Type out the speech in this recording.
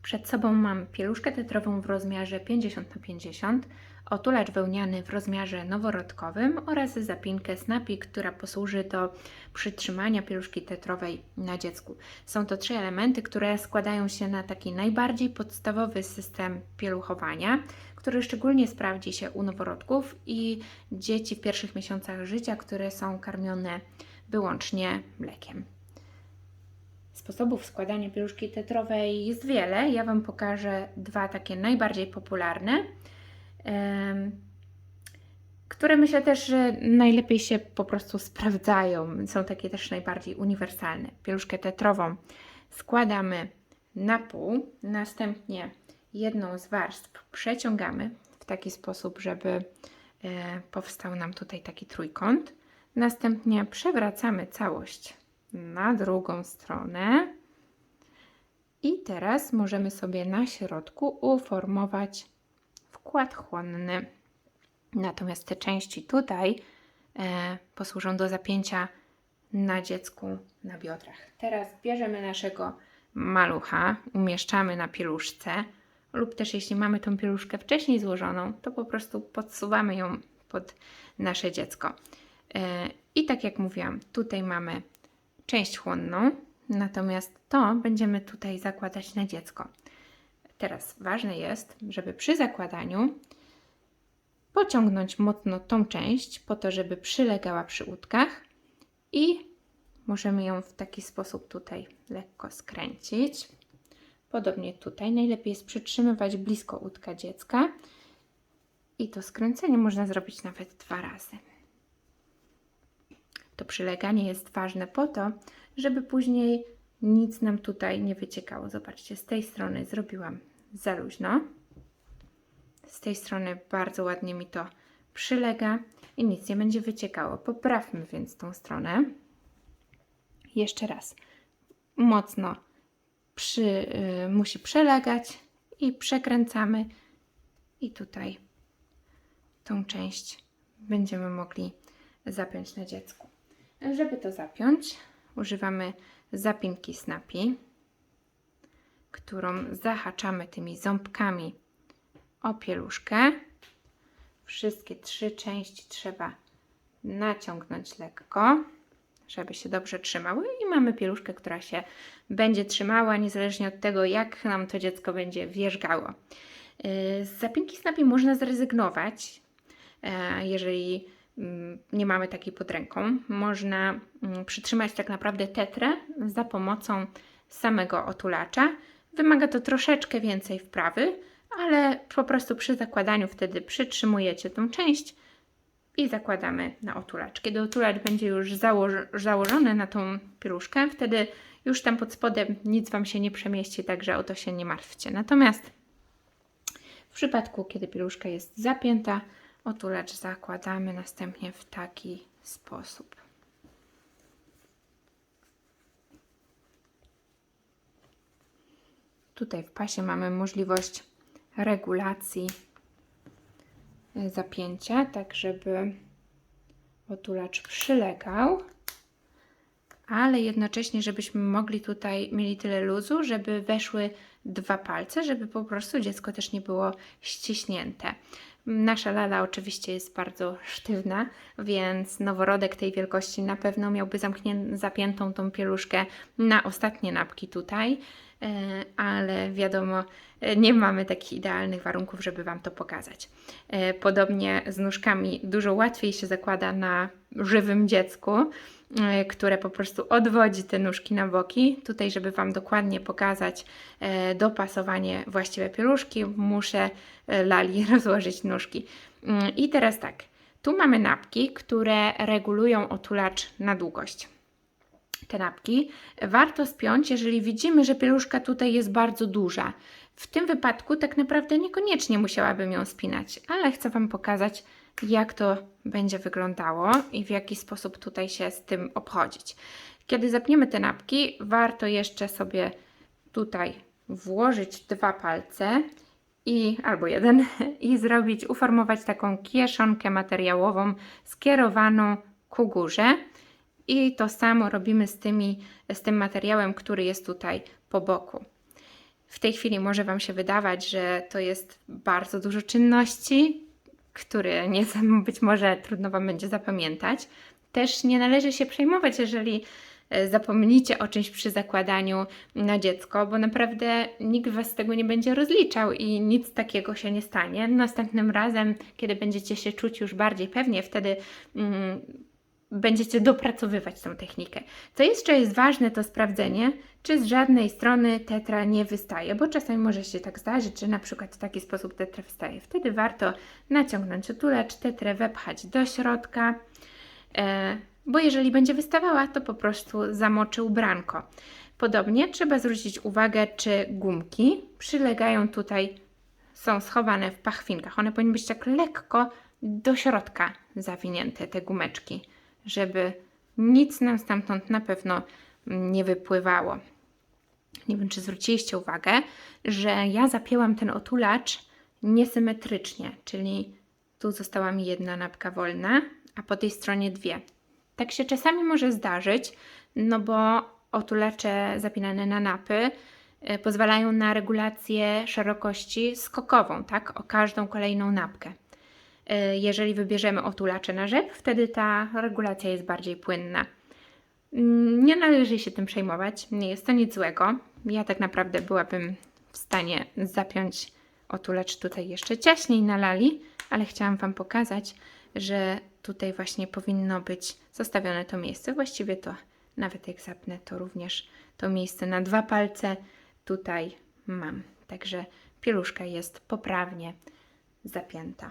Przed sobą mam pieluszkę tetrową w rozmiarze 50×50, otulacz wełniany w rozmiarze noworodkowym oraz zapinkę Snappy, która posłuży do przytrzymania pieluszki tetrowej na dziecku. Są to 3 elementy, które składają się na taki najbardziej podstawowy system pieluchowania, który szczególnie sprawdzi się u noworodków i dzieci w pierwszych miesiącach życia, które są karmione wyłącznie mlekiem. Sposobów składania pieluszki tetrowej jest wiele. Ja Wam pokażę 2 takie najbardziej popularne, które myślę też, że najlepiej się po prostu sprawdzają. Są takie też najbardziej uniwersalne. Pieluszkę tetrową składamy na pół, następnie jedną z warstw przeciągamy w taki sposób, żeby powstał nam tutaj taki trójkąt. Następnie przewracamy całość na drugą stronę i teraz możemy sobie na środku uformować wkład chłonny. Natomiast te części tutaj posłużą do zapięcia na dziecku na biodrach. Teraz bierzemy naszego malucha, umieszczamy na pieluszce lub też jeśli mamy tą pieluszkę wcześniej złożoną, to po prostu podsuwamy ją pod nasze dziecko. I tak jak mówiłam, tutaj mamy część chłonną, natomiast to będziemy tutaj zakładać na dziecko. Teraz ważne jest, żeby przy zakładaniu pociągnąć mocno tą część po to, żeby przylegała przy łódkach i możemy ją w taki sposób tutaj lekko skręcić. Podobnie tutaj najlepiej jest przytrzymywać blisko łódka dziecka i to skręcenie można zrobić nawet 2 razy. To przyleganie jest ważne po to, żeby później nic nam tutaj nie wyciekało. Zobaczcie, z tej strony zrobiłam za luźno. Z tej strony bardzo ładnie mi to przylega i nic nie będzie wyciekało. Poprawmy więc tą stronę. Jeszcze raz. Mocno musi przylegać i przekręcamy. I tutaj tą część będziemy mogli zapiąć na dziecku. Żeby to zapiąć, używamy zapinki Snappy, którą zahaczamy tymi ząbkami o pieluszkę. Wszystkie 3 części trzeba naciągnąć lekko, żeby się dobrze trzymały i mamy pieluszkę, która się będzie trzymała niezależnie od tego, jak nam to dziecko będzie wierzgało. Z zapinki Snappy można zrezygnować, jeżeli nie mamy takiej pod ręką. Można przytrzymać tak naprawdę tetrę za pomocą samego otulacza. Wymaga to troszeczkę więcej wprawy, ale po prostu przy zakładaniu wtedy przytrzymujecie tą część i zakładamy na otulacz. Kiedy otulacz będzie już założony na tą pieluszkę, wtedy już tam pod spodem nic Wam się nie przemieści, także o to się nie martwcie. Natomiast w przypadku, kiedy pieluszka jest zapięta, otulacz zakładamy następnie w taki sposób. Tutaj w pasie mamy możliwość regulacji zapięcia, tak żeby otulacz przylegał, ale jednocześnie, żebyśmy mieli tyle luzu, żeby weszły 2 palce, żeby po prostu dziecko też nie było ściśnięte. Nasza lala oczywiście jest bardzo sztywna, więc noworodek tej wielkości na pewno miałby zapiętą tą pieluszkę na ostatnie napki tutaj, ale wiadomo, nie mamy takich idealnych warunków, żeby Wam to pokazać. Podobnie z nóżkami dużo łatwiej się zakłada na żywym dziecku, które po prostu odwodzi te nóżki na boki. Tutaj, żeby Wam dokładnie pokazać dopasowanie właściwe pieluszki, muszę lali rozłożyć nóżki. I teraz tak, tu mamy napki, które regulują otulacz na długość. Te napki warto spiąć, jeżeli widzimy, że pieluszka tutaj jest bardzo duża. W tym wypadku tak naprawdę niekoniecznie musiałabym ją spinać, ale chcę Wam pokazać, jak to będzie wyglądało i w jaki sposób tutaj się z tym obchodzić. Kiedy zapniemy te napki, warto jeszcze sobie tutaj włożyć 2 palce albo jeden i uformować taką kieszonkę materiałową skierowaną ku górze. I to samo robimy z tym materiałem, który jest tutaj po boku. W tej chwili może Wam się wydawać, że to jest bardzo dużo czynności, które być może trudno Wam będzie zapamiętać. Też nie należy się przejmować, jeżeli zapomnicie o czymś przy zakładaniu na dziecko, bo naprawdę nikt Was z tego nie będzie rozliczał i nic takiego się nie stanie. Następnym razem, kiedy będziecie się czuć już bardziej pewnie, wtedy będziecie dopracowywać tą technikę. Co jeszcze jest ważne, to sprawdzenie, czy z żadnej strony tetra nie wystaje, bo czasami może się tak zdarzyć, że na przykład w taki sposób tetra wystaje. Wtedy warto naciągnąć otulacz, tetrę wepchać do środka, bo jeżeli będzie wystawała, to po prostu zamoczy ubranko. Podobnie trzeba zwrócić uwagę, czy gumki przylegają tutaj, są schowane w pachwinkach. One powinny być tak lekko do środka zawinięte, te gumeczki, żeby nic nam stamtąd na pewno nie wypływało. Nie wiem, czy zwróciliście uwagę, że ja zapięłam ten otulacz niesymetrycznie, czyli tu została mi jedna napka wolna, a po tej stronie dwie. Tak się czasami może zdarzyć, no bo otulacze zapinane na napy pozwalają na regulację szerokości skokową, tak, o każdą kolejną napkę. Jeżeli wybierzemy otulacze na rzep, wtedy ta regulacja jest bardziej płynna. Nie należy się tym przejmować, nie jest to nic złego. Ja tak naprawdę byłabym w stanie zapiąć otulacz tutaj jeszcze ciaśniej na lali, ale chciałam Wam pokazać, że tutaj właśnie powinno być zostawione to miejsce. Właściwie to nawet jak zapnę, to również to miejsce na 2 palce tutaj mam. Także pieluszka jest poprawnie zapięta.